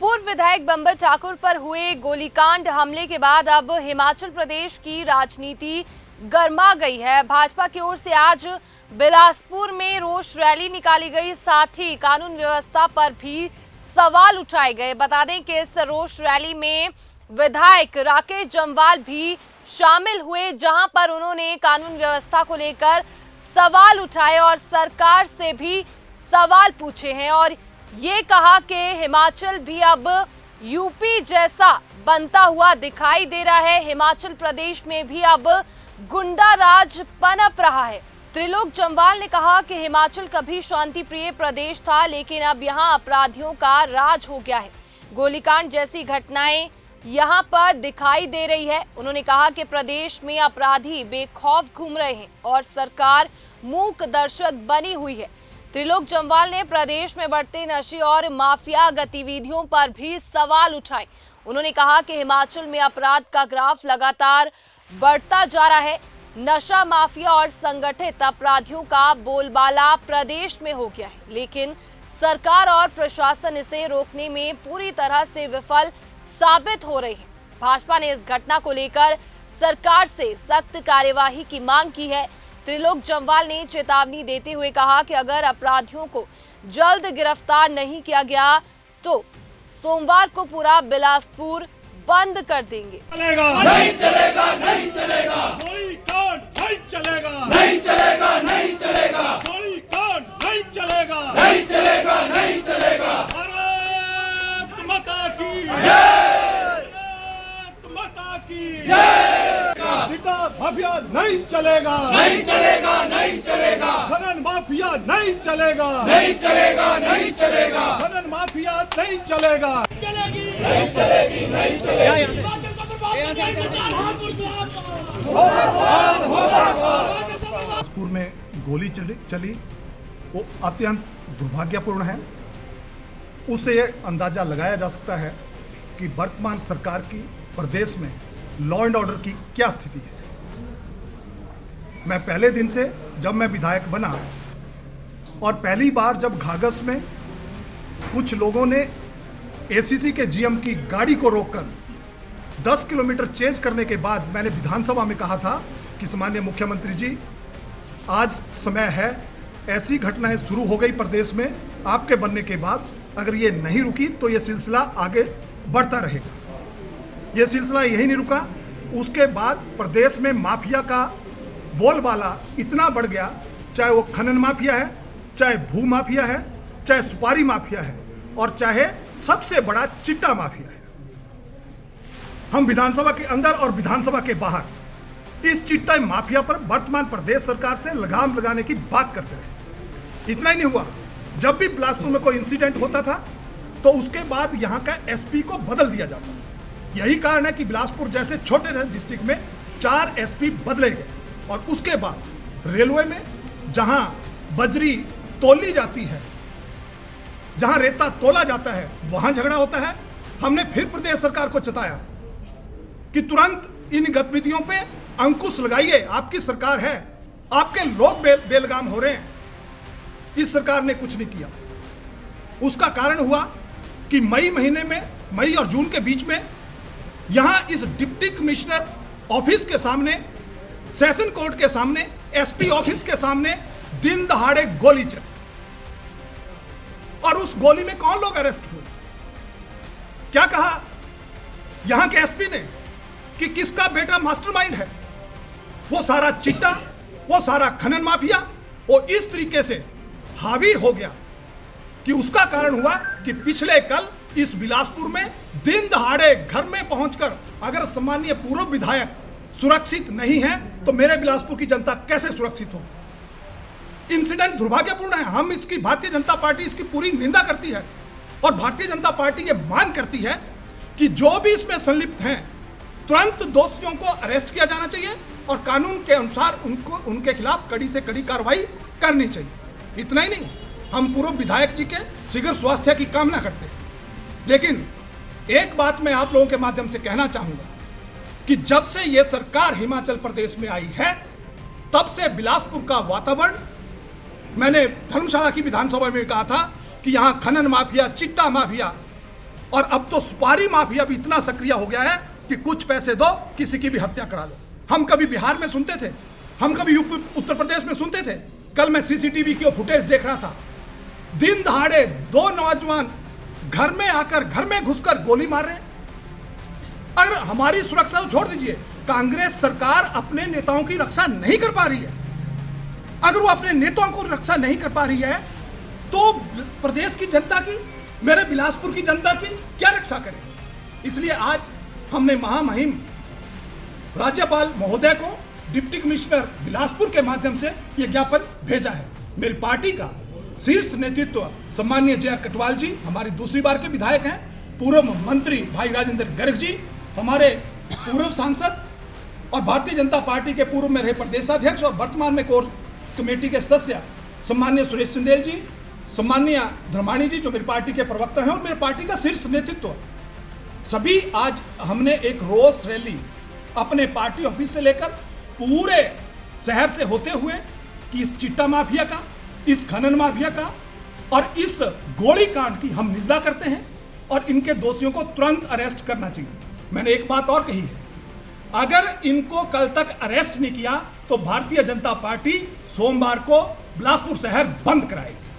पूर्व विधायक बंबर ठाकुर पर हुए गोलीकांड हमले के बाद अब हिमाचल प्रदेश की राजनीति गर्मा गई है। भाजपा की ओर से आज बिलासपुर में रोष रैली निकाली गई, साथ ही कानून व्यवस्था पर भी सवाल उठाए गए। बता दें कि इस रोष रैली में विधायक राकेश जम्वाल भी शामिल हुए, जहां पर उन्होंने कानून व्यवस्था को लेकर सवाल उठाए और सरकार से भी सवाल पूछे हैं और ये कहा कि हिमाचल भी अब यूपी जैसा बनता हुआ दिखाई दे रहा है। हिमाचल प्रदेश में भी अब गुंडा राज पनप रहा है। त्रिलोक जम्वाल ने कहा कि हिमाचल कभी शांति प्रिय प्रदेश था, लेकिन अब यहां अपराधियों का राज हो गया है। गोलीकांड जैसी घटनाएं यहां पर दिखाई दे रही है। उन्होंने कहा कि प्रदेश में अपराधी बेखौफ घूम रहे हैं और सरकार मूक दर्शक बनी हुई है। त्रिलोक जम्वाल ने प्रदेश में बढ़ते नशे और माफिया गतिविधियों पर भी सवाल उठाए। उन्होंने कहा कि हिमाचल में अपराध का ग्राफ लगातार बढ़ता जा रहा है। नशा माफिया और संगठित अपराधियों का बोलबाला प्रदेश में हो गया है, लेकिन सरकार और प्रशासन इसे रोकने में पूरी तरह से विफल साबित हो रही है। भाजपा ने इस घटना को लेकर सरकार से सख्त कार्यवाही की मांग की है। त्रिलोक जम्वाल ने चेतावनी देते हुए कहा कि अगर अपराधियों को जल्द गिरफ्तार नहीं किया गया तो सोमवार को पूरा बिलासपुर बंद कर देंगे। नहीं चलेगा, नहीं चलेगा, गोलीकांड नहीं चलेगा, नहीं चलेगा, नहीं चलेगा, गोलीकांड नहीं चलेगा, नहीं चलेगा, नहीं चलेगा। भारत माता की जय, भारत माता की जय। चिट्टा माफिया नहीं चलेगा, नहीं चलेगा, नहीं चलेगा, खनन माफिया नहीं चलेगा, नहीं चलेगा, नहीं चलेगा, खनन माफिया नहीं चलेगा, नहीं चलेगी, नहीं चलेगी। बिलासपुर में गोली चली वो अत्यंत दुर्भाग्यपूर्ण है। उससे ये अंदाजा लगाया जा सकता है कि वर्तमान सरकार की प्रदेश में लॉ एंड ऑर्डर की क्या स्थिति है। मैं पहले दिन से जब मैं विधायक बना और पहली बार जब घाघस में कुछ लोगों ने एसीसी के जीएम की गाड़ी को रोककर 10 किलोमीटर चेज करने के बाद मैंने विधानसभा में कहा था कि सम्माननीय मुख्यमंत्री जी, आज समय है, ऐसी घटनाएं शुरू हो गई प्रदेश में आपके बनने के बाद, अगर ये नहीं रुकी तो ये सिलसिला आगे बढ़ता रहेगा। ये सिलसिला यही नहीं रुका, उसके बाद प्रदेश में माफिया का बोलबाला इतना बढ़ गया, चाहे वो खनन माफिया है, चाहे भू माफिया है, चाहे सुपारी माफिया है और चाहे सबसे बड़ा चिट्टा माफिया है। हम विधानसभा के अंदर और विधानसभा के बाहर इस चिट्टा माफिया पर वर्तमान प्रदेश सरकार से लगाम लगाने की बात करते रहे। इतना ही नहीं हुआ, जब भी बिलासपुर में कोई इंसिडेंट होता था तो उसके बाद यहाँ का एसपी को बदल दिया जाता था। यही कारण है कि बिलासपुर जैसे छोटे डिस्ट्रिक्ट में 4 एसपी बदले गए और उसके बाद रेलवे में जहां बजरी तोली जाती है, जहां रेता तोला जाता है, वहां झगड़ा होता है। हमने फिर प्रदेश सरकार को चेताया कि तुरंत इन गतिविधियों पे अंकुश लगाइए, आपकी सरकार है, आपके लोग बेलगाम हो रहे हैं। इस सरकार ने कुछ नहीं किया। उसका कारण हुआ कि मई महीने में, मई और जून के बीच में यहां इस डिप्टी कमिश्नर ऑफिस के सामने, सेशन कोर्ट के सामने, एसपी ऑफिस के सामने दिन दहाड़े गोली चली और उस गोली में कौन लोग अरेस्ट हुए? क्या कहा यहां के एसपी ने कि किसका बेटा मास्टरमाइंड है? वो सारा चिट्टा, वो सारा खनन माफिया वो इस तरीके से हावी हो गया कि उसका कारण हुआ कि पिछले कल इस बिलासपुर में दिन दहाड़े घर में पहुंचकर अगर सम्माननीय पूर्व विधायक सुरक्षित नहीं है तो मेरे बिलासपुर की जनता कैसे सुरक्षित होगी? इंसिडेंट दुर्भाग्यपूर्ण है। हम इसकी, भारतीय जनता पार्टी इसकी पूरी निंदा करती है और भारतीय जनता पार्टी ये मांग करती है कि जो भी इसमें संलिप्त हैं तुरंत दोषियों को अरेस्ट किया जाना चाहिए और कानून के अनुसार उनके खिलाफ कड़ी से कड़ी कार्रवाई करनी चाहिए। इतना ही नहीं, हम पूर्व विधायक जी के शीघ्र स्वास्थ्य की कामना करते हैं, लेकिन एक बात मैं आप लोगों के माध्यम से कहना चाहूंगा कि जब से यह सरकार हिमाचल प्रदेश में आई है तब से बिलासपुर का वातावरण, मैंने धर्मशाला की विधानसभा में कहा था कि यहां खनन माफिया, चिट्टा माफिया और अब तो सुपारी माफिया भी इतना सक्रिय हो गया है कि कुछ पैसे दो, किसी की भी हत्या करा लो। हम कभी बिहार में सुनते थे, हम कभी यूपी उत्तर प्रदेश में सुनते थे। कल मैं सीसीटीवी की फुटेज देख रहा था, दिन दहाड़े 2 नौजवान घर में आकर, घर में घुसकर गोली मार रहे हैं। अगर हमारी सुरक्षा तो छोड़ दीजिए, कांग्रेस सरकार अपने नेताओं की रक्षा नहीं कर पा रही है। अगर वो अपने नेताओं को रक्षा नहीं कर पा रही है तो प्रदेश की जनता की, मेरे बिलासपुर की जनता की क्या रक्षा करें। इसलिए आज हमने महामहिम राज्यपाल महोदय को डिप्टी कमिश्नर बिलासपुर के माध्यम से यह ज्ञापन भेजा है। मेरी पार्टी का शीर्ष नेतृत्व सम्माननीय जे.आर. कटवाल जी हमारी दूसरी बार के विधायक हैं, पूर्व मंत्री भाई राजेंद्र गर्ग जी, हमारे पूर्व सांसद और भारतीय जनता पार्टी के पूर्व में रहे प्रदेशाध्यक्ष और वर्तमान में कोर कमेटी के सदस्य सम्माननीय सुरेश चंदेल जी, सम्माननीय धर्माणी जी जो मेरी पार्टी के प्रवक्ता हैं, और मेरी पार्टी का शीर्ष नेतृत्व सभी आज हमने एक रोष रैली अपने पार्टी ऑफिस से लेकर पूरे शहर से होते हुए कि इस चिट्टा माफिया का, इस खनन माफिया का और इस गोली कांड की हम निंदा करते हैं और इनके दोषियों को तुरंत अरेस्ट करना चाहिए। मैंने एक बात और कही है, अगर इनको कल तक अरेस्ट नहीं किया तो भारतीय जनता पार्टी सोमवार को बिलासपुर शहर बंद कराएगी।